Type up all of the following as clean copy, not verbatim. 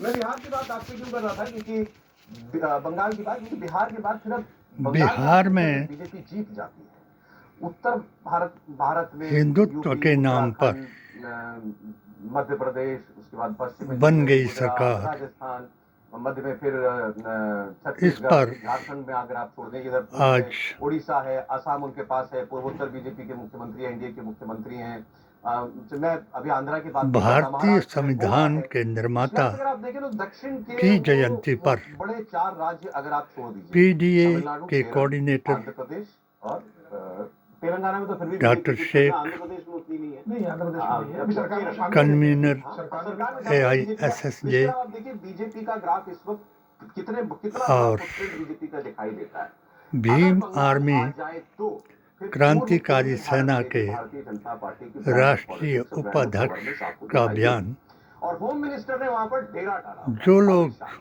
मैं बिहार की बात आपसे क्यों कर रहा था, क्योंकि बंगाल की बात, क्योंकि बिहार के बाद फिर अब बिहार में बीजेपी जीत जाती है। उत्तर भारत में हिंदुत्व यूपी, के नाम पर मध्य प्रदेश, उसके बाद पश्चिम में बन गई गुजरात, सरकार। राजस्थान, मध्य में फिर इस पर छत्तीसगढ़, झारखंड में अगर आप छोड़ दें, इधर पूर्व आज में उड़ीसा है, असम उनके पास है, पूर्वोत्तर बीजेपी के मुख्यमंत्री, एनडीए के मुख्यमंत्री हैं। मैं अभी आंध्रा की बात नहीं कर रहा, भारतीय महाराष्ट्र है, गोवा संविधान है। के निर्माता अगर आप देखें तो दक्षिण के की वो जयंती पर बड़े 4 राज्य अगर आप छोड़ दीजिए, पीडीए तमिलनाडु, के केरल, कोऑर्डिनेटर आंध्र प्रदेश और तेलंगाना में तो फिर भी डॉक्टर बीजेपी की शेख, आंध्र प्रदेश में उतनी नहीं है। नहीं, आंध्र प्रदेश में नहीं है, अभी सरकार में शामिल है। कन्वीनर सरकार में शामिल है बीजेपी का। AISSJ इस तरह आप देखिए बीजेपी का ग्राफ इस वक्त कितना बड़ा और फुटप्रिंट बीजेपी का दिखाई देता है। भीम अगर बंगाल आर्मी आ जाए तो फिर क्रांतिकारी पूर्व सेना भारत में के भी भारतीय जनता पार्टी की ब्रांड ऑफ राष्ट्रीय पॉलिटिक्स और ब्रांड ऑफ उपाध्यक्ष गवर्नेंस आपको का दिखाई बयान। देगी। और होम मिनिस्टर ने वहां पर डेरा डाला हुआ है, जो अमित लोग शाह।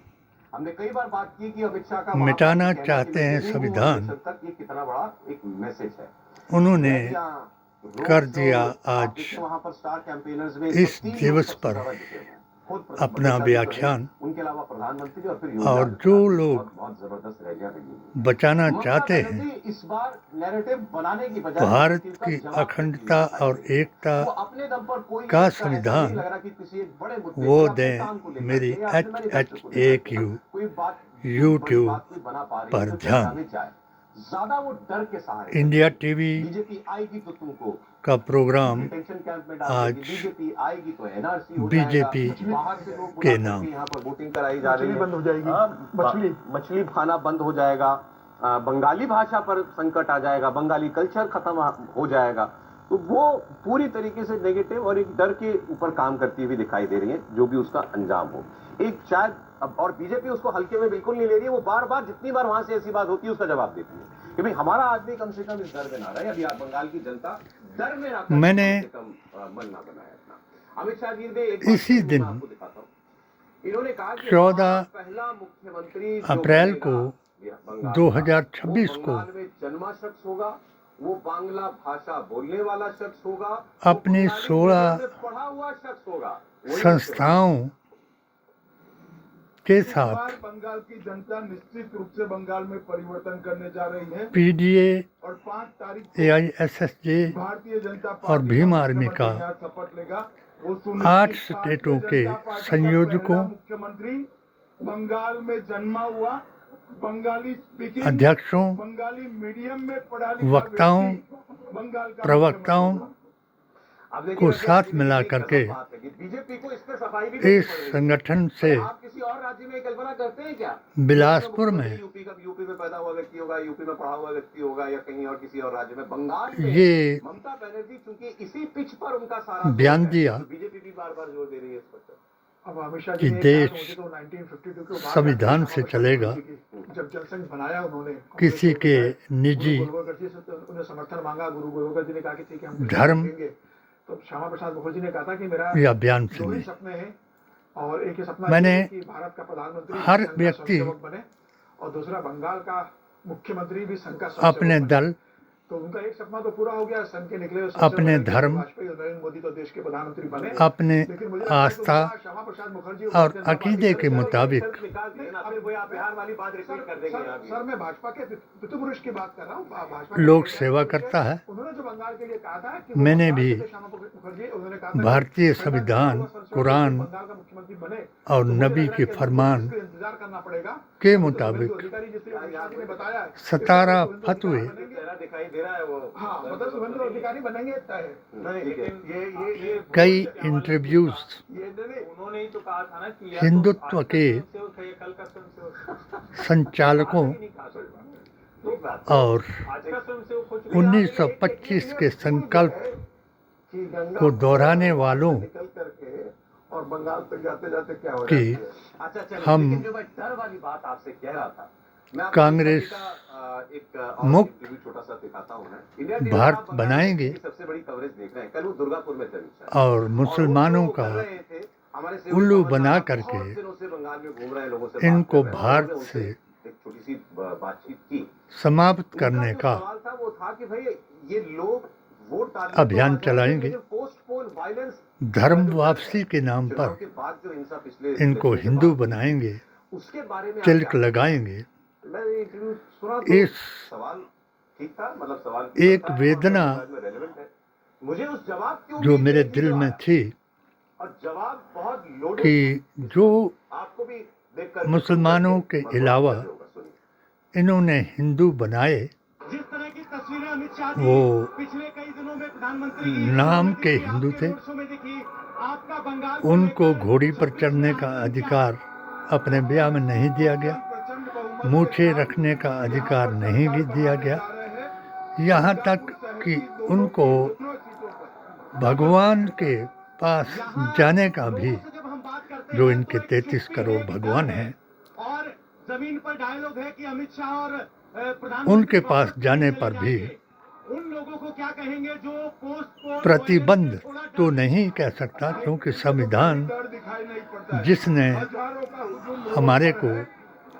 हमने कई बार बात की कि अमित शाह का वहां पर मिटाना कहना कि चाहते मैं हैं दिल्ली हूं और संविधान, नेशन तक, ये कितना बड़ा एक मैसेज है। उन्होंने रोड कर शो, दिया आप आज देखिए वहां पर स्टार कैंपेनर्स में इस 3 लोग दिवस सबसे पर ज्यादा जुटे हुए हैं। खुद अपना प्रदेशाध्यक्ष तो व्याख्यान, हैं, उनके अलावा प्रधानमंत्री और फिर और योगी जो आदित्यनाथ। लोग बहुत बहुत जबरदस्त रैलियां लगी। बचाना ममता चाहते हैं बनर्जी इस बार नैरेटिव बनाने की बजाय भारत उनका की जवाब अखंडता और एकता वो अपने दम पर कोई का उसका ऐसा नहीं संविधान लग रहा कि किसी एक बड़े मुद्दे वो पे अपने दें, काम को लेकर मेरी के या अपने मैनिफेस्टो को लेकर के HHAQ कोई बात बड़ी यूट्यूब बात कोई बना पा रही है पर जो ध्यान। चर्चा में जाए। ज्यादा वो डर के सहारे इंडिया टीवी बीजेपी आएगी तो तुमको का प्रोग्राम डिटेंशन कैंप में डाल आज देगी, बीजेपी आएगी तो एनआरसी हो बीजेपी जाएगा, बाहर से लोग के बुला नाम करके यहाँ पर वोटिंग कराई जा रही है, बंद हो जाएगी, मछली खाना बंद हो जाएगा, बंगाली भाषा पर संकट आ जाएगा, बंगाली कल्चर खत्म हो जाएगा। तो वो पूरी तरीके से नेगेटिव और एक डर के ऊपर काम करती हुई दिखाई दे रही है, जो भी उसका अंजाम हो। एक शायद अब और बीजेपी उसको हल्के में बिल्कुल नहीं ले रही है, वो बार बार जितनी बार वहां से ऐसी बात होती है उसका जवाब देती है कि भाई हमारा आदमी कम से कम इस डर में ना रहे। अभी आप बंगाल की जनता डर में ना, मैंने कम मन ना बनाए अपना। अमित शाह जी ने इसी दिन आपको दिखाता हूँ, इन्होंने कहा कि 14 पहला मुख्यमंत्री अप्रैल को 2026 को जन्मा शख्स होगा, वो बांग्ला भाषा बोलने वाला शख्स होगा, अपनी 16 पढ़ा हुआ शख्स होगा, संस्थाओं के साथ बंगाल की जनता निश्चित रूप से बंगाल में परिवर्तन करने जा रही है पीडीए, और 5 तारीख AISSJ भारतीय जनता और पार्टी भीम आर्मी का शपथ लेगा। 8 स्टेटों के संयोजकों, मुख्यमंत्री बंगाल में जन्मा हुआ, बंगाली स्पीकिंग, अध्यक्षों, बंगाली मीडियम में पढ़ा लिखा वक्ताओं, बंगाल का प्रवक्ताओं को साथ मिला करके बीजेपी को इस पे सफाई भी इस संगठन से आप किसी और राज्य में कल्पना करते हैं क्या? बिलासपुर में यूपी में पैदा हुआ व्यक्ति होगा, यूपी में पढ़ा हुआ व्यक्ति होगा, या कहीं और किसी और राज्य में। बंगाल में ये ममता बनर्जी चूंकि इसी पिच पर उनका सारा बयान दिया बीजेपी भी बार बार जोर दे रही है इस पर। अब अमित शाह कि जी ने देश 1952 के बाद संविधान से चलेगा, जब जनसंघ बनाया उन्होंने किसी के निजी उन्हें समर्थन मांगा। गुरु गोलवलकर जी ने कहा कि ठीक है हम धर्म देंगे, तो श्यामा प्रसाद मुखर्जी ने कहा था कि मेरा या बयान दो से ही नहीं। सपने हैं, और एक ही सपना मैंने कि भारत का प्रधानमंत्री हर संघ का व्यक्ति स्वयंसेवक बने, और दूसरा बंगाल का मुख्यमंत्री भी संघ का अपने स्वयंसेवक दल, बने। तो उनका एक सपना तो पूरा हो गया, संघ के निकले हुए अपने धर्म, वाजपेयी और नरेंद्र मोदी तो देश के प्रधानमंत्री बने। अपने लेकिन मुझे लगता है कि आस्था उनका श्यामा प्रसाद मुखर्जी और अकीदे के मुताबिक सर मैं भाजपा के पितृपुरुष की बात कर रहा हूँ, भाजपा लोक सेवा करता है। उन्होंने जो बंगाल के लिए कहा था कि मैंने भी श्यामा मुखर्जी, उन्होंने कहा था भारतीय संविधान, कुरान बंगाल का मुख्यमंत्री बने और नबी के फरमान इंतजार करना पड़ेगा के मुताबिक अधिकारी जिसे ने बताया 17 फतवे दिखाई दे रहा है वो। हाँ, मतलब शुभेंद्र अधिकारी बनेंगे तय। ये कई इंटरव्यूज उन्होंने ही तो कहा था ना कि हिंदुत्व के कल का संचालकों और 1925 के संकल्प को दोहराने वालों और बंगाल तक जाते जाते क्या हो की हम जो मैं डर वाली बात आपसे कह रहा था, मैं कांग्रेस मुक्त छोटा सा दिखाता हूँ। भारत बनाएंगे सबसे बड़ी कवरेज देख रहे हैं, कल वो दुर्गापुर में चली और मुसलमानों का उल्लू बना करके इनको भारत से छोटी सी बातचीत की, समाप्त करने का सवाल था वो था कि भाई ये लोग वोट अभियान चलाएंगे। पोस्ट पोल वायलेंस धर्म वापसी के नाम चुनाव पर के बाद जो हिंसा पिछले इनको पिछले हिंदू साल बनाएंगे, उसके बारे में आप तिलक क्या- लगाएंगे। मैंने इंटरव्यू सुना तो इस सवाल ठीक था, मतलब सवाल एक बनता है और वेदना समाज में relevant है। मुझे उस जवाब की जो उम्मीद मेरे नहीं थी दिल जो में आया। थी और जवाब बहुत loaded कि था। जो आपको भी देखकर मुसलमानों के महसूस अलावा होगा, सुनिए। इन्होंने हिंदू बनाए, जिस तरह की तस्वीरें अमित शाह जी वो पिछले कई दिनों में प्रधानमंत्री की नाम में के दिखी, हिंदू आपके थे। रोड शो में दिखी, आपका बंगाल को उनको लेकर घोड़ी पर 26 चढ़ने में का आंदोलन अधिकार अपने ब्याह में नहीं दिया गया, प्रचंड बहुमत के मूछें साथ रखने का यहाँ अधिकार पर नहीं सरकार दिया बनाने गया, जा रहे हैं। यहाँ तक दुर्गापुर कि शहर की दोनों उनको दोनों सीटों पर भगवान के पास यहाँ जाने का लोगों भी, से जब हम बात करते जो हैं इनके तो एक 33 चुप्पी करोड़ है, भगवान डर है। हैं, और जमीन पर डायलॉग है कि अमित शाह और प्रधानमंत्री उनके पास वापस जाने चले पर भी जाएंगे। उन लोगों को क्या कहेंगे जो पोस्ट पोल प्रतिबंध वायलेंस से थोड़ा तो डरते नहीं हैं। कह सकता, क्योंकि संविधान डर दिखाई नहीं पड़ता है। जिसने हजारों का हुजूम रोड हमारे पर को है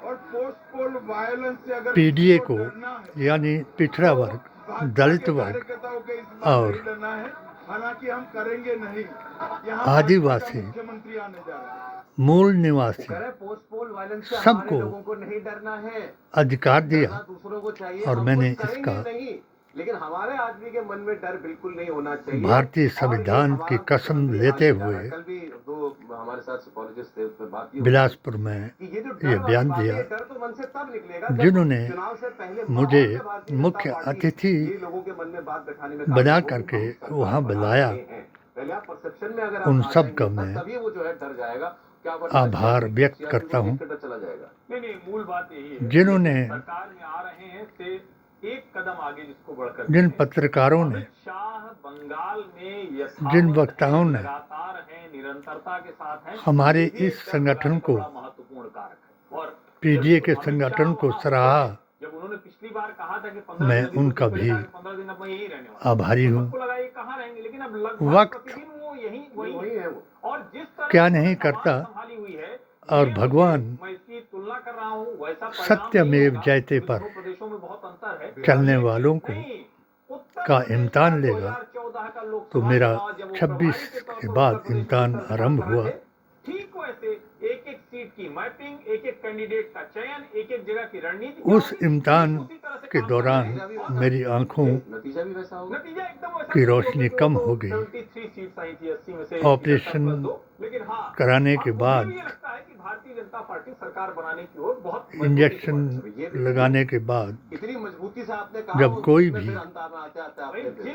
और पोस्ट पोल वायलेंस से अगर पीडीए किसी को डरना है, यानी पिछड़ा तो वर्ग, भाजपा दलित के वर्ग कार्यकर्ताओं के इस बार और नहीं डरना है। हालांकि हम करेंगे नहीं। यहाँ आदिवासी, भाजपा का मुख्यमंत्री आने जा रहे हैं। मूल निवासी कह रहे पोस्ट पोल वायलेंस से सबको हमारे लोगों को नहीं डरना है, अधिकार डरना दिया, दूसरों को चाहिए। और हम मैंने कुछ करेंगे इसका नहीं, लेकिन हमारे आदमी के मन में डर बिल्कुल नहीं होना चाहिए। भारतीय और ये संविधान की हमारा कसम मुख्यमंत्री लेते आज जा रहा है। हुए कल भी दो हमारे साथ साइकोलॉजिस्ट थे, उस पर बात ये हुई बिलासपुर में कि ये जो ये डर वाली बयान बात है, दिया, ये डर तो मन से तब निकलेगा जब जिन्होंने चुनाव से पहले मुझे माहौल में भारतीय जनता मुख्य पार्टी अतिथि ये लोगों के मन में बात बैठाने में बना कामयाब करके होगी। हम सरकार वहाँ बना बुलाया। रहे हैं। पहले आप परसेप्शन में अगर आप उन आ सब जाएंगे, का तब मैं तभी वो जो है डर जाएगा। क्या आभार व्यक्त करता हूँ, चला जाएगा। नहीं, मूल बात यही है। जिन्होंने सरकार में आ रहे हैं से एक कदम आगे जिसको बढ़कर जिन पत्रकारों ने, अमित शाह बंगाल में यथावत जिन वक्ताओं ने लगातार हैं, निरंतरता के साथ हैं। हमारे ये भी इस एक संगठन को, बड़ा महत्वपूर्ण कारक है। और पीडीए के जब अमित संगठन शाह को वहाँ सराहा, जब उन्होंने पिछली बार कहा था कि 15 मैं दिन उनका भी 15 दिन अब मैं यही रहने वाला आभारी हूँ। सबको लगा ये कहाँ रहेंगे, लेकिन अब लगभग वक्त प्रतिदिन वो यही वही वही है वो। और जिस तरह क्या से नहीं समाज करता, संभाली हुई है, और ये भगवान मैं इसकी तुलना कर रहा हूँ, वैसा परिणाम सत्यमेव नहीं होगा। जयते पर दोनों प्रदेशों में बहुत अंतर है। चलने वालों को नहीं, उत्तर का प्रदेश इम्तिहान का लेगा, 2014 का लोकसभा तो मेरा चुनाव जब वो 26 प्रभारी के तौर के पर बाद उत्तर प्रदेश में इम्तिहान सरकार आरंभ कर रहे हुआ। थे, ठीक वैसे एक एक सीट की मैपिंग, एक एक कैंडिडेट का चयन, एक एक जगह की रणनीति उस इम्तिहान उसी तरह से के काम दौरान कर रहे हैं। मेरी आंखों नतीजा भी वैसा होगा। नतीजा एकदम वैसा की नहीं रोशनी होगा। कम तो हो गई। 73 सीट्स आई थी 80 में से ऑपरेशन 71+2, लेकिन हाँ, कराने के अब बाद, मुझे ये लगता है कि भारतीय जनता पार्टी सरकार बनाने की ओर बहुत मजबूती से इंजेक्शन बढ़ रही है। ये भी लगाने के बाद, इतनी मजबूती से आपने कहा, जब कोई उसमें भी फिर अंत में आते आते भाई, आपने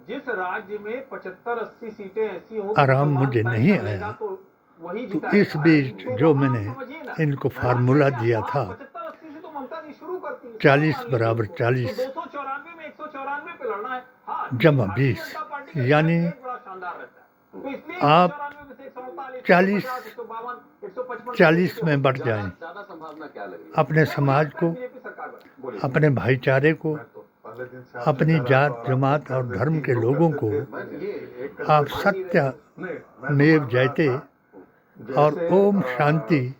जिस राज्य में 75-80 सीटें ऐसी हों आराम मुसलमान मुझे तय नहीं कर लेगा आया। तो वही तो जिताएगा। इस बीच तो जो वहाँ मैंने समझिए ना, इनको फार्मूला दिया था, 75-80 से तो ममता जी शुरू करती है, 40 मान लीजिए बराबर उसको। 40 तो 294 में 194 पे लड़ना है। हाँ, जमा भारतीय 20, जनता पार्टी का यानी रिजल्ट बड़ा शानदार रहता है। तो इसलिए आप 194 में से 149, 40 152, 155 40 में बढ़ जाएं। ज्यादा संभावना क्या लग रही है? अपने समाज को, बीजेपी सरकार बने। बोलिए। अपने भाईचारे को, पहले दिन से आपसे अपनी कह रहा जात, था, जमात और धर्म के लोग लोगों कहते को थे, मैं ये एक आप नहीं, सत्यमेव मैं तो मान रहा जयते था, और जैसे, ओम शांति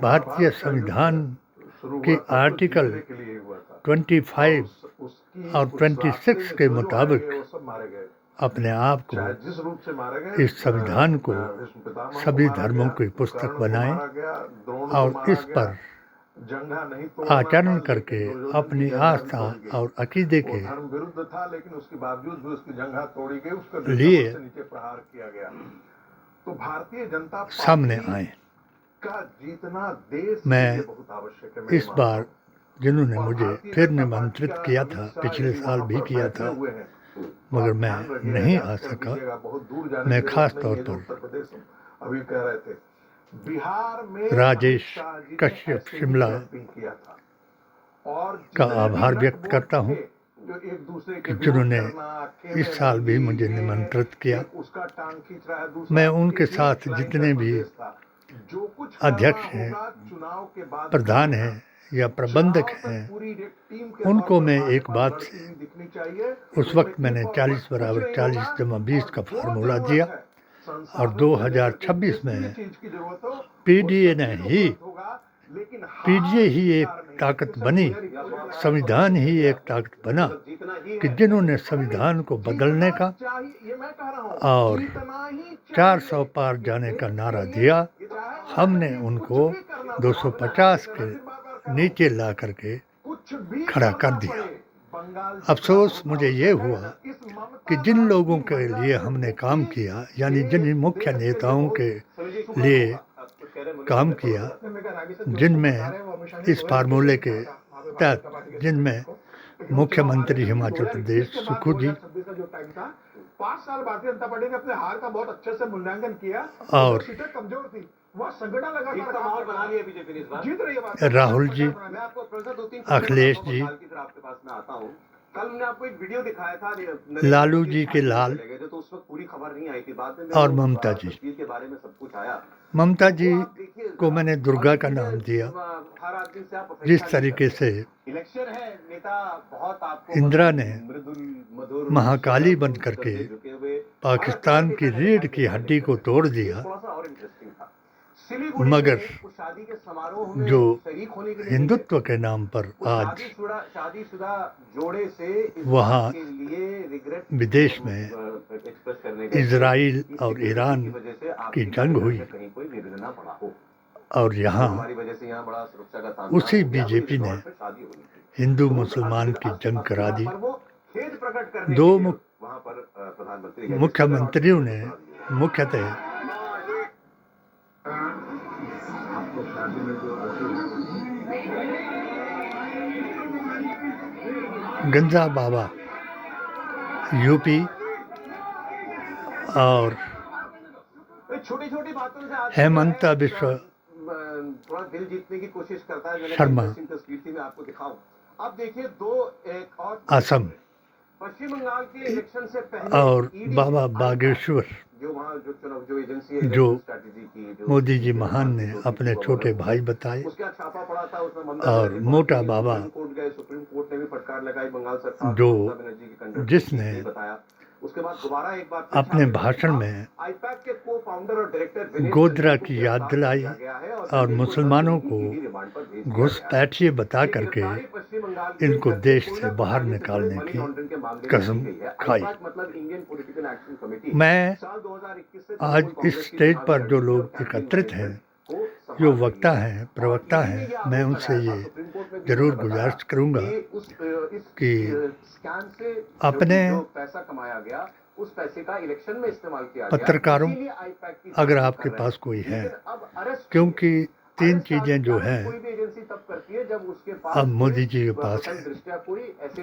भारतीय संविधान शुरू के हुआ था, तो आर्टिकल जीतने के लिए हुआ था। 25 उसकी और उस 26 रास्ते में के जो लोग मुताबिक आए, वो सब मारे गए। अपने आप चाहे को जिस रूप से मारे गए, इस संविधान को भीष्म पितामह को सभी मारा धर्मों गया, की पुस्तक कर्ण को बनाएं मारा गया, द्रोण को और मारा इस गया, पर जंघा नहीं तोड़ना आचरण था, करके लेकिन दुर्योधन अपनी की जंघा भी आस्था तोड़ी गई। और अकीदे वो के धर्म विरुद्ध था, लेकिन उसके बावजूद भी उसकी जंघा तोड़ी गई, उसका लिए से नीचे प्रहार किया गया। तो भारतीय जनता सामने पार्टी आए। का जीतना देश मैं के लिए बहुत आवश्यक है। मैं इस ये मानता बार हूं। जिन्होंने और मुझे भारतीय फिर जनता निमंत्रित पार्टी किया का था, अमित शाह पिछले जी साल वहां भी पर किया बैठे था, हुए हैं। मगर आप मैं ध्यान रखिएगा, नहीं याद आ कर सका। दीजिएगा, बहुत दूर जाने मैं की खास जरूरत तौर नहीं है, जो पर उत्तर प्रदेश अभी कह रहे थे, बिहार में राजेश अमित शाह जी ने कश्यप ऐसे ही शिमला कैंपिंग किया था। और का जितने भी आभार नट व्यक्त वोट करता हूं थे, जो एक दूसरे के कि विरोध जिन्होंने करना, खेमे इस साल भी बंदी, मुझे ये, निमंत्रित किया। एक उसका टांग खींच रहा है, दूसरा मैं उनके एक साथ लाइन जितने का भी प्रदेश था। जो कुछ अध्यक्ष करना हैं, होगा, चुनाव के बाद प्रधान करेगा। हैं या प्रबंधक चुनाव तक हैं, पूरी एक टीम के उनको तौर पर मैं भाजपा एक बात लड़ती हुई दिखनी चाहिए। उस वक्त इसमें मैंने एक और 40 कुछ बराबर नहीं 40 होगा, जमा 20 का और जो फार्मूला जरूरत दिया। है, और संसाधन 2026 जिस भी में चीज की जरूरत हो, पीडीए वो ने सभी को ही उपलब्ध होगा, लेकिन हार पीडीए ही एक स्वीकार नहीं। ताकत जैसे बनी, मुझे संविधान ही एक ताकत बना जीतना ही कि है। जिन्होंने संविधान को बदलने का चाहिए, ये मैं कह रहा हूं, और जीतना ही 400 पार जाने का नारा दिया। हमने उनको 250 के नीचे ला करके खड़ा कर दिया। अफसोस मुझे ये हुआ कि जिन लोगों के लिए हमने काम किया, यानी जिन मुख्य नेताओं के लिए काम किया, जिनमें इस फार्मूले के तहत, जिनमें मुख्यमंत्री हिमाचल प्रदेश सुखू जी 5 साल भारतीय जनता पार्टी ने अपने हार का बहुत अच्छे से मूल्यांकन किया और सीटें कमजोर थी, वह संगठन लगा माहौल बना लिया बीजेपी ने इस बार। जीत रही है बात। राहुल जी, मैं आपको प्रोफेसर 2-3 अखिलेश जी, की तरफ आपके पास में आता हूँ। कल मैंने आपको एक वीडियो दिखाया था लालू जी के लाल तो उस वक्त पूरी खबर नहीं आई थी, बाद में और ममता जी। तस्वीर के बारे में सब कुछ आया। ममता जी को मैंने दुर्गा का नाम दिया। हर आदमी से आप जिस तरीके से इलेक्शन है, नेता बहुत आपको इंदिरा ने मृदुल मधुर महाकाली बन करके पाकिस्तान की रीढ़ की हड्डी को तोड़ दिया, थोड़ा सा और इंटरेस्टिंग था। सिलीगुड़ी मगर में शादी के समारोह में जो शरीक होने के लिए हिंदुत्व के नाम पर आज शादीशुदा जोड़े से इस वहाँ बात के लिए रिग्रेट विदेश में एक्सप्रेस करने गए इजराइल कि और सिक्योरिटी ईरान की वजह से की आपकी जंग हुई कहीं कोई विघ्न ना पड़ा हो। और यहाँ हमारी वजह से यहाँ बड़ा सुरक्षा का तामझाम उसी हो गया, तो बीजेपी इस ने दौर पे शादी होनी थी। हिंदू तो मुसलमान की जंग करा दी। पर वो खेद प्रकट करने दो के लिए मुख- वहाँ पर प्रधानमंत्री गए। मुख्यमंत्रियों ने मुख्यतः गंजा बाबा यूपी और छोटी छोटी बातों से आज हेमंता बिश्व थोड़ा दिल जीतने की कोशिश करता है। मैंने शर्मा। इंटरेस्टिंग तस्वीर थी, मैं आपको दिखाऊं। अब देखिए एक और असम पश्चिम बंगाल के इलेक्शन से पहले और ईडी बाबा बागेश्वर, जो वहाँ जो चुनाव जो एजेंसी है, जो स्ट्रेटेजी की जो मोदी जी महान ने अपने छोटे भाई बताए, उसका छापा पड़ा था, उसमें ममता और बनर्जी मोटा सुप्रीम बाबा कोर्ट गए, सुप्रीम कोर्ट ने भी फटकार लगाई बंगाल सरकार जो को, ममता बनर्जी की कंडक्ट जिसने नहीं बताया। उसके बाद दोबारा एक बार फिर अपने छापे भाषण पड़े। में आईपैक के को-फाउंडर और डायरेक्टर विनेश गोधरा चंद्र को की याद गिरफ्तार दिलाई किया गया है और दिल्ली मुसलमानों कोर्ट को में ईडी रिमांड पर भेज दिया गया है। घुसपैठिए बता ये करके गिरफ्तारी पश्चिम बंगाल के इनको घर देश के से कोयला बाहर घोटाले से निकालने जुड़े मनी की लॉन्ड्रिंग के मामले में कसम की गई है। खाई। आईपैक मतलब इंडियन पॉलिटिकल एक्शन कमेटी मैं साल 2021 से आज तृणमूल इस कांग्रेस की स्टेज चुनावी पर जो रणनीति लोग और कैंपेन एकत्रित हैं, मैनेजमेंट को जो संभाल वक्ता रही है। हैं, प्रवक्ता और ईडी ने हैं, ये मैं आरोप उनसे लगाया था, ये सुप्रीम कोर्ट में भी जरूर उन्होंने गुजारिश बताया करूंगा कि कि स्कैम से अपने जो पैसा कमाया गया, उस पैसे का इलेक्शन में इस्तेमाल किया गया। पत्रकारों, इसीलिए आईपैक की अगर जांच आपके कर रहे पास हैं। कोई है, लेकिन अब अरेस्ट क्योंकि तीन अरेस्ट चीजें जो कोई हैं भी एजेंसी तब करती है जब उसके पास अब मोदी जी के पास प्रथम है। दृष्टया कोई ऐसी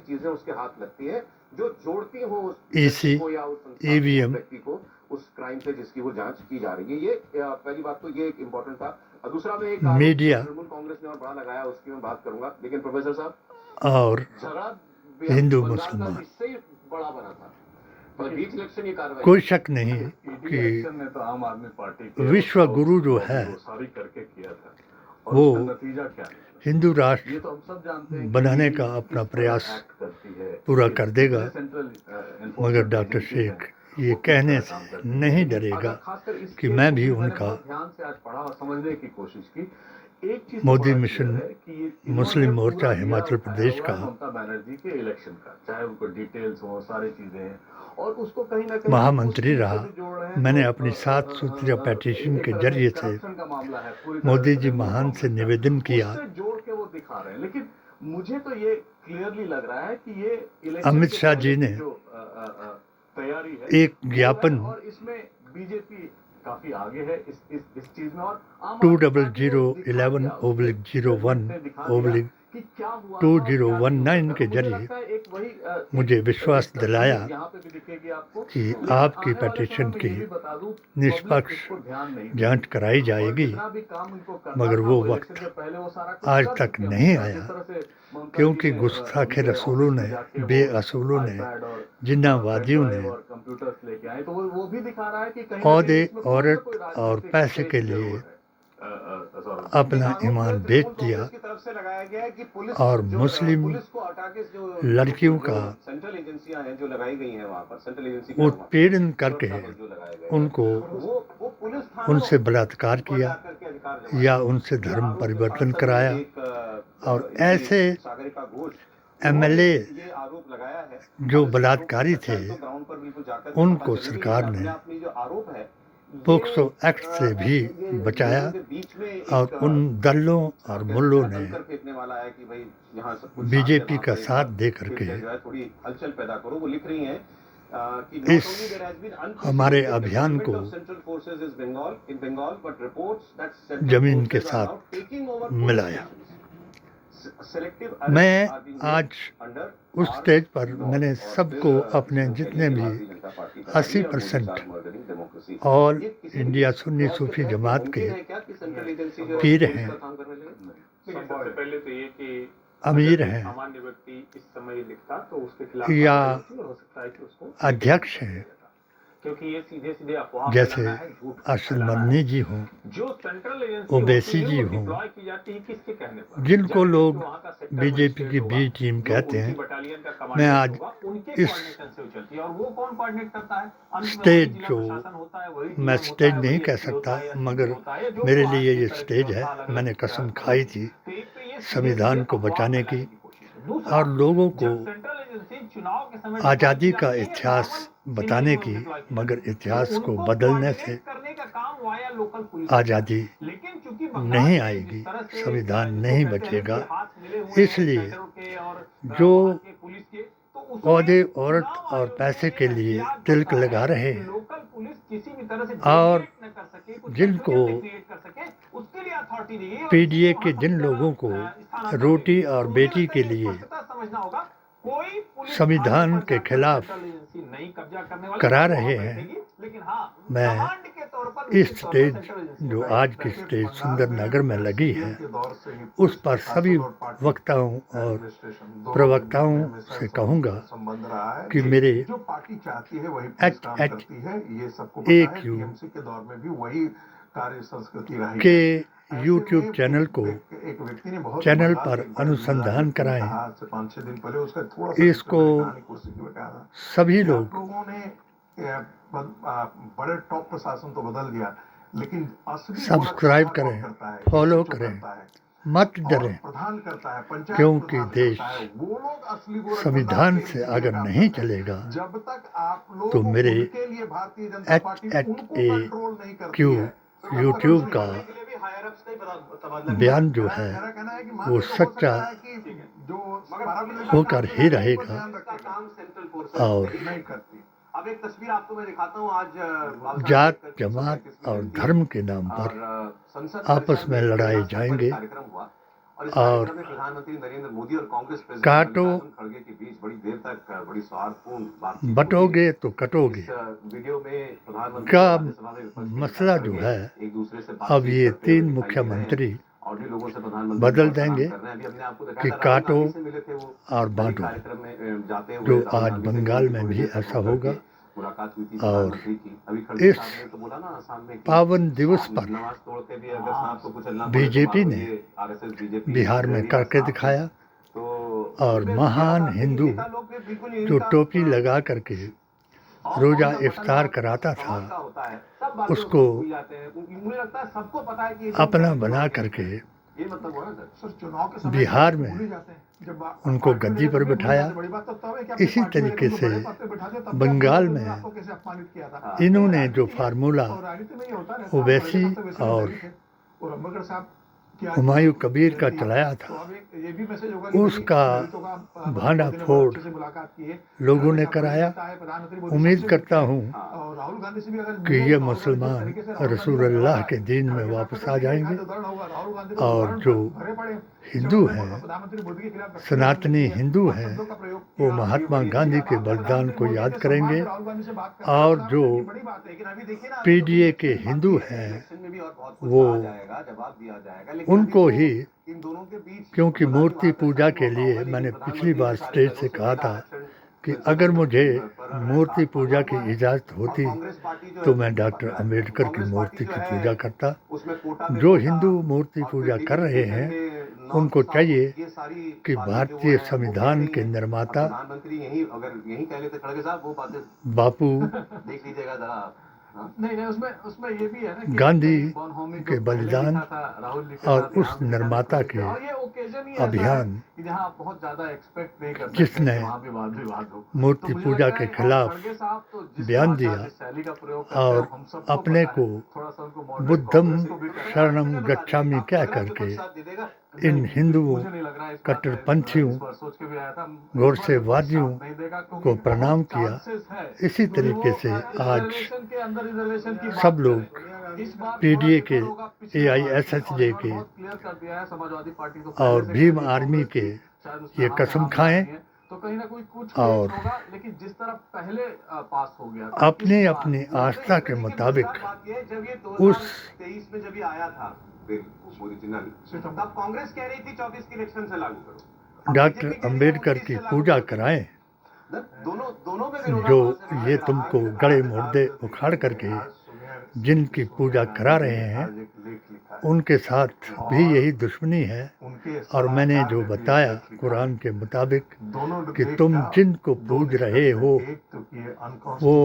चीजें उसके हाथ लगती है जो जोड़ती हो उस EC, व्यक्ति को या उस संस्थान को, EVM, व्यक्ति को उस क्राइम से जिसकी वो जांच की जा रही है। ये पहली बात तो ये एक इम्पोर्टेंट था। और दूसरा में एक आरोप मीडिया तृणमूल कांग्रेस ने और बड़ा लगाया, उसकी मैं बात करूंगा। लेकिन प्रोफेसर साहब, और झगड़ा हिंदू बंगाल का मुसलमान, इससे ही बड़ा बना था और बीच इलेक्शन ये कार्रवाई कोई शक नहीं कि इलेक्शन ने तो आम आदमी पार्टी के विश्व गुरु जो है सारी करके किया था और वो उसका नतीजा क्या है? हिंदू राष्ट्र ये तो हम सब जानते हैं कि बनाने ईडी का किस अपना तरह प्रयास एक्ट करती है। पूरा कर देगा, सेंट्रल मगर डॉक्टर शेख ये कहने से नहीं डरेगा खासकर इस कि केस मैं को भी मैंने उनका बहुत ध्यान से आज पढ़ा और समझने की कोशिश की। एक चीज मोदी तो बड़ा मिशन, क्लियर है कि इन्होंने मुस्लिम मोर्चा पूरा हिमाचल उठाया प्रदेश हुआ का, है ममता बनर्जी के इलेक्शन का, चाहे उनको डिटेल्स हो, सारी चीजें हैं और उसको कहीं ना कहीं महामंत्री उस चीज से रहा। भी जोड़ रहे हैं। मैंने तो, अपनी 7 सूत्रीय पेटिशन एक के तरह जरिए से से corruption का मामला है, पूरी तरह मोदी से जी तृणमूल महान से कांग्रेस का। निवेदन किया। उससे जोड़ के वो दिखा रहे हैं, लेकिन मुझे तो ये क्लियरली लग रहा है कि ये इलेक्शन अमित के शाह पहले जी की ने जो तैयारी है एक वो है ज्ञापन और इसमें बीजेपी काफी आगे है इस चीज में और आम आदमी पार्टी को दिखा दिया, उसने दिखा दिया 2011/01/2019 कि क्या हुआ था, 2019 के क्या नहीं हुआ था। जरिए मुझे लगता है एक वही मुझे विश्वास एक दिलाया यहाँ पे भी दिखेगी आपको कि लेकिन आपकी आने वाले पेटिशन समय में की ये भी बता दूं, निष्पक्ष पब्लिक इसको ध्यान नहीं जांच कराई और जाएगी, जितना भी काम इनको करना मगर था, वो इलेक्शन वक्त से पहले वो सारा कुछ आज कर तक चुके हैं। नहीं जिस आया, तरह से ममता क्योंकि जी ने, गुस्ताखे उनके रसूलों ऑफिस ने, में जाके वो बेअसूलों ने, iPad और जिन्नावादियों पेन ने ड्राइव और कंप्यूटर्स लेके आए, तो वो भी दिखा रहा है कि कहीं ना औहदे, कहीं इसमें कोई ना औरत कोई और राजनीतिक पैसे के खेल लिए जरूर है। अपना ईमान बेच दिया की तरफ से लगाया गया है कि पुलिस और जो, मुस्लिम पुलिस को हटा के जो लड़कियों का सेंट्रल एजेंसियां हैं जो लगाई गई हैं वहाँ पर, सेंट्रल एजेंसी के उत्पीड़न करके जो लगाए गए हैं, उनको वो पुलिस थानों उनसे बलात्कार पर किया जाकर के अधिकार जमाए। या उनसे धर्म परिवर्तन कराया एक, और ऐसे सागरिका घोष MLA ये आरोप लगाया है, जो और इस बलात्कारी आरोप थे तो ग्राउंड पर बिल्कुल जाकर के उनको पता चलेगी। सरकार अपने ने आप में जो आरोप है, पोक्सो ये, एक्ट से भी ये बचाया लोगों के बीच में एक, और उन दलों और कैसे मुल्लों कहना, ने कंकर फेंकने वाला है कि भाई यहाँ सब कुछ बीजेपी साथ का से साथ वहाँ दे पे करके फिर से जो है थोड़ी हलचल पैदा करो। वो लिख रही हैं कि इस not only there has been unprecedented हमारे अभियान को deployment of central forces in Bengal, but reports that central जमीन के forces are now साथ taking over police मिलाया। stations. Selective मैं arrests are being made आज under उस armed स्टेज पर law. मैंने और सबको फिर अपने इसको जितने कहेंगे भी भारतीय जनता पार्टी का है, और मोदी 80% साहब murdering democracy. ऑल ये किसी इंडिया भी सुन्नी clause सूफी तहत जमात मुमकिन के है क्या कि सेंट्रल एजेंसी जो है पीर पुलिस हैं, का काम करने लगे? देखिए, सबसे पहले तो ये कि अमीर अगर कोई हैं, सामान्य व्यक्ति इस समय लिखता तो उसके खिलाफ या कार्रवाई होती और हो सकता है कि उसको अध्यक्ष हैं, क्योंकि ये सीधे सीधे अफवाह जैसे फैलाना है, झूठ अरशद फैलाना है। मदनी जी हों, जो सेंट्रल एजेंसी ओवैसी होती जी है वो हों, डिप्लॉय की जाती है किसके कहने पर, जिनको जबकि लोग जो वहाँ का सेक्टर बीजेपी की मजिस्ट्रेट बी होगा, टीम जो कहते उनकी हैं, बटालियन का मैं कमांडेंट आज होगा, उनके इस कोऑर्डिनेशन से वो चलती है और वो कौन कोऑर्डिनेट करता है? अंत में स्टेज वही जिला जो प्रशासन होता है, वही मैं डीएम होता स्टेज है, नहीं वही कह एसपी होता सकता, है या सीपी मगर होता है, जो मेरे वहाँ लिए इस ये तरह की स्टेज है। व्यवस्था अलग-अलग मैंने कसम कर खाई रखी थी है। तो एक तो ये संविधान सीधे-सीधे को अफवाह बचाने फैलाने की, की कोशिश है। दूसरा, और लोगों को जब सेंट्रल एजेंसी चुनाव के समय आज़ादी डिप्लॉय का की जाती है, इतिहास नॉर्मल बताने सिनेरियो की, में डिप्लॉय की मगर जाती है, इतिहास तो को उनको बदलने से कोऑर्डिनेट करने का काम वाया लोकल पुलिस आज़ादी लेकिन चूंकि बंगाल नहीं में आएगी, जिस तरह से संविधान जिसको नहीं कहते हैं ना बचेगा। कि हाथ मिले हुए हैं इसलिए सेंटरों के और जो वहाँ के पुलिस के, तो उसमें औहदे औरत चुनाव और आयोग पैसे ने के लिए एहतियात तिलक बरता लगा है रहे कि हैं, लोकल पुलिस किसी भी तरह से और डेविएट न कर सके, कुछ जिनको कंफ्यूजन न क्रिएट कर सके, उसके लिए अथॉरिटी दी गई और पीडीए इसको के वहाँ जिन सबसे लोगों ज्यादा को स्थानांतरण रोटी मिले। और तो मुझे बेटी लगता के है ये लिए स्पष्टता समझना होगा, कोई पुलिस संविधान थाने पर के जाकर खिलाफ सेंट्रल एजेंसी नहीं कब्जा करने वाली, करा वहाँ रहे हैं, बैठेगी, लेकिन हाँ, मैं कमांड के तौर पर इस निश्चित तौर पर स्टेज सेंट्रल एजेंसी जो होगा। आज की स्टेज सुंदरनगर में लगी है, उस पर सभी वक्ताओं और प्रवक्ताओं से कहूँगा संबंध रहा है कि मेरे जो पार्टी चाहती है वही पुलिस काम HHAQ करती है। ये सबको पता है। टीएमसी के दौर में भी वही कार्य संस्कृति रही के है। यूट्यूब चैनल को एक व्यक्ति ने बहुत चैनल बंगाल पर के एक बड़े अनुसंधान व्यक्ति ने कराएं। कहा आज से 5-6 दिन पहले उसका थोड़ा सा इसको कहानी कुर्सी की बताया था सभी कि आप लोग लोगों ने बड़े टॉप प्रशासन तो बदल दिया, लेकिन असली सब्सक्राइब गोरखनाथ कौन करें, करता है? फॉलो जो करें, करता है मत और डरें, प्रधान करता है, पंचायत क्योंकि प्रधान देश करता है। वो लोग असली गोरखनाथ संविधान के से लिए अगर काम नहीं करते हैं। चलेगा जब तक आप लोग तो मेरे उनके लिए भारतीय जनता पार्टी उनको कंट्रोल नहीं करती HHAQ है, यूट्यूब का बयान जो है मेरा कहना है कि मान वो लो हो सच्चा सकता है कि जो पैरामिलिट्री होकर ही फोर्स रहेगा। ध्यान रखेगा, काम सेंट्रल फोर्सेस और नहीं करती। अब एक तस्वीर आपको मैं दिखाता हूँ। आज जात जमात और धर्म के नाम पर आपस में लड़ाए जाएंगे कार्यक्रम हुआ और इस और कार्यक्रम में प्रधानमंत्री नरेंद्र मोदी और कांग्रेस प्रेसिडेंट काटो मल्लिकार्जुन खड़गे के बीच बड़ी देर तक बड़ी सौहार्दपूर्ण बातचीत बटोगे तो कटोगे इस वीडियो में प्रधानमंत्री का राज्यसभा में विपक्ष के मसला नेता जो खड़गे है, एक दूसरे से अब बातचीत ये करते हुए 3 दिखाई दे रहे हैं मुख्यमंत्री और भी लोगों से प्रधानमंत्री बदल वार्तालाप देंगे कर रहे हैं। अभी हमने आपको कि दिखाया था, राहुल काटो गांधी से मिले थे वो और बांटो, कार्यक्रम में जाते हुए जो राहुल आज गांधी से बंगाल मिले, में थोड़ी भी देर तक ऐसा होकर होगा। के मुलाकात हुई थी और प्रधानमंत्री की। अभी खड़गे इस साहब ने तो बोला ना आसाम में कि पावन दिवस पर नमाज तोड़ के भी अगर सांप को कुचलना पड़े तो बीजेपी मारो। ने ये आरएसएस बीजेपी बिहार में जहरीला करके सांप है। दिखाया, तो और इसमें महान थोड़ा सा हिंदू नेता लोग भी बिल्कुल जो इनका, टोपी लगा करके रोजा इफ्तार कराता था, समाज का होता है, सब बातें उसको भूल जाते हैं। मुझे लगता है सबको पता है कि ये अपना बना करके ये मतलब हुआ ना सर। सर चुनाव के समय बिहार भूल में ही जाते हैं। जब उनको पार्टी में गद्दी पर रहते थे, बिठाया। बड़ी बात तब है कि आपकी इसी पार्टी में तरीके रहते थे, से बड़े पद पे बिठा दिया, तब बंगाल आपको में आपको कैसे अपमानित किया था। इन्होंने जो राजनीति है, फार्मूला और राजनीति में ये होता रहता है। ओवैसी बड़े पद पे वैसे और भी थे। और अम्बेडकर साहब की आज हुमायूं कबीर का जयंती है। चलाया तो था, अब ये भी मैसेज होगा कि उसका भाई दलितों का भांडा मोदी ने फोड़ बहुत अच्छे से मुलाकात की है। लोगों ने कांग्रेस कराया। नेता है, प्रधानमंत्री मोदी उम्मीद सबसे करता मिलते हूँ हैं। और राहुल गांधी से भी अगर कि मिले ये तो राहुल गांधी जिस मुसलमान तरीके से राहुल गांधी रसूल का अल्लाह व्यवहार के दीन में है, वापस आ जाएंगे, उदाहरण होगा, राहुल गांधी को और उदाहरण जो भरे पड़े हिंदू जब हैं, प्रधानमंत्री मोदी के खिलाफ सनातनी व्यक्तिगत हिंदू शब्दों हैं, का प्रयोग वो किया। महात्मा गांधी के बलिदान को याद करेंगे, राहुल गांधी से बात करना और प्रधानमंत्री जो की बड़ी बात है। लेकिन अभी देखिए ना, पीडीए के हिंदू हैं इलेक्शन में भी और बहुत कुछ वो कहा जाएगा, जवाब दिया जाएगा, लेकिन उनको अभी तो ही, इन दोनों के बीच क्योंकि खुला मूर्ति विवाद पूजा खत्म के होगा, लिए लेकिन मैंने प्रधानमंत्री पिछली बार ने सारे स्टेज दलों से से कहा था आरक्षण कि फिर से अगर मुझे पर मूर्ति साथ पूजा बना हुआ की है। इजाज़त और होती कांग्रेस पार्टी जो तो है, मैं डॉक्टर अंबेडकर की कांग्रेस मूर्ति पार्टी की जो है, पूजा करता। उसमें कोटा में जो कोटा हिंदू मूर्ति और पूजा फिर कर रहे डिलिमिटेशन हैं, के नॉर्थ उनको साउथ, चाहिए ये सारी कि बातें जो भारतीय हैं, वो संविधान कह के रही हैं। निर्माता अब प्रधानमंत्री यही कह लेते खड़गे साहब, वो बातें बापू देख लीजिएगा जरा आप। हाँ? नहीं उसमें ये भी है ना कि गांधी कहीं bonhomie के जो पहले बलिदान लिखा था, राहुल जी के और साथ उस यहाँ पे निर्माता लिखा था, के और ये occasion सिचुएशन ही ऐसा है अभियान कि जहां आप बहुत ज्यादा एक्सपेक्ट नहीं कर सकते जिसने कि वहां पे वाद विवाद हो। मूर्ति तो मुझे पूजा लगता के है खिलाफ खड़गे साहब तो जिस बयान भाषा, दिया जिस शैली का प्रयोग करते हैं, और हम सबको अपने पता को है। थोड़ा सा उनको moderate बुद्धम कांग्रेस को भी करना है। शरणम गच्छामि कह करके इन हिंदुओं मुझे नहीं लग रहा है इस बात में, कट्टरपंथियों इस बार सोच के भी आया था, घोरसेवादियों नहीं देगा, क्योंकि को प्रणाम बहुत किया। chances है इसी कि तरीके वो से आज रिजर्वेशन के अंदर रिजर्वेशन की बात सब करें। लोग इस बार पीडीए के, थोड़ा differ होगा पिछली बार से, AISSJ और के बहुत क्लियर कर दिया है, समाजवादी पार्टी तो और पहले से भीम कर रही है, आर्मी कांग्रेस के की शायद उसमें ये हाँ कसम हाँ खाएं मिलानी है। तो कहीं ना कोई कुछ और लेट होगा, लेकिन जिस तरह पहले पास हो गया था, अपनी इस बार अपनी आस्था के मुताबिक जब ये उस 2023 में जब ये आया था बिल ओरिजिनल, तब कांग्रेस कह रही थी 24 के इलेक्शन से लागू करो। डॉक्टर अंबेडकर की पूजा कराएं, दोनों में जो ये तुमको गड़े मुर्दे उखाड़ करके जिनकी पूजा करा रहे हैं उनके साथ भी यही दुश्मनी है। और मैंने जो बताया कुरान के मुताबिक कि तुम जिनको पूज रहे हो वो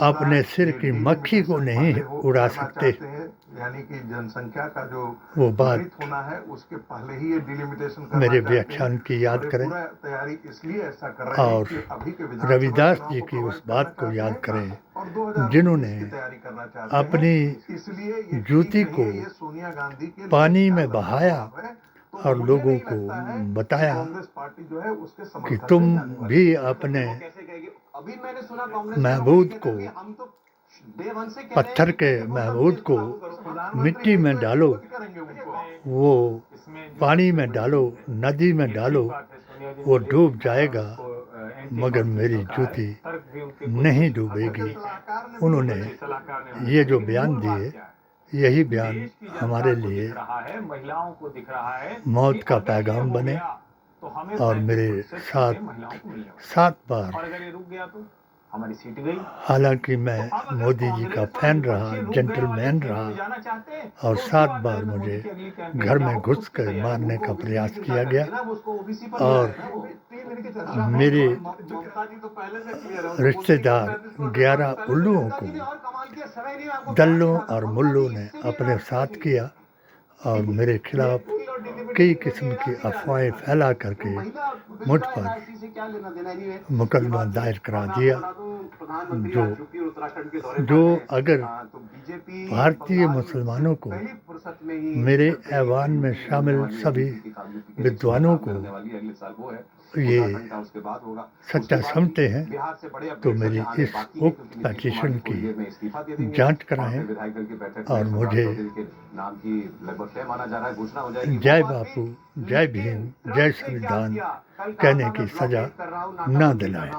अपने सिर की मक्खी को नहीं उड़ा सकते। यानी कि जनसंख्या का जो वो बात त्वरित होना है उसके पहले ही ये डिलिमिटेशन करना मेरे चाहते हैं। व्याख्यान की याद और ये करें पूरा तैयारी इसलिए ऐसा कर रहे हैं और कि अभी के विधानसभा रविदास चुनाव जी को की cover उस बात को करना याद चाहते हैं करें और 2019 जिन्होंने की तैयारी करना चाहते हैं। अपनी इसलिए ये जूती ठीक नहीं को है, ये सोनिया गांधी के पानी लिए में ख्याल बहाया रखना है। तो और मुझे लोगों नहीं को लगता है कि बताया कांग्रेस पार्टी जो है उसके कि समर्थन तुम में जाने वाली भी है। अपने कैसे कहेगी? अभी मैंने सुना कांग्रेस महबूद को, हम तो डे वन से कह रहे हैं पत्थर कि के वो महबूद को प्रधानमंत्री मिट्टी में तो डालो, विरोध करेंगे उनको। वो पानी में डालो, नदी में डालो, वो डूब जाएगा मगर मेरी जूती नहीं डूबेगी। उन्होंने ये जो बयान दिए यही बयान हमारे लिए महिलाओं को दिख रहा है मौत का पैगाम बने और मेरे साथ 7 बार, और अगर ये रुक गया तो हमारी सीट गई। हालांकि मैं मोदी जी का फैन रहा, जेंटलमैन रहा और 7 बार मुझे घर में घुस कर मारने का प्रयास किया गया और मेरे रिश्तेदार 11 उल्लुओं को दल्लों और मुल्लों ने अपने साथ किया और मेरे खिलाफ कई किस्म की अफवाहें फैला करके मुझ पर मुकदमा दायर करा दिया। जो अगर भारतीय मुसलमानों को, मेरे ऐवान में शामिल सभी विद्वानों को ये सच्चा समझते हैं तो मेरी इस उक्त पिटीशन की जांच कराएं और मुझे जय बापू, जय भीम, जय संविधान कहने की सजा न दिलाएं।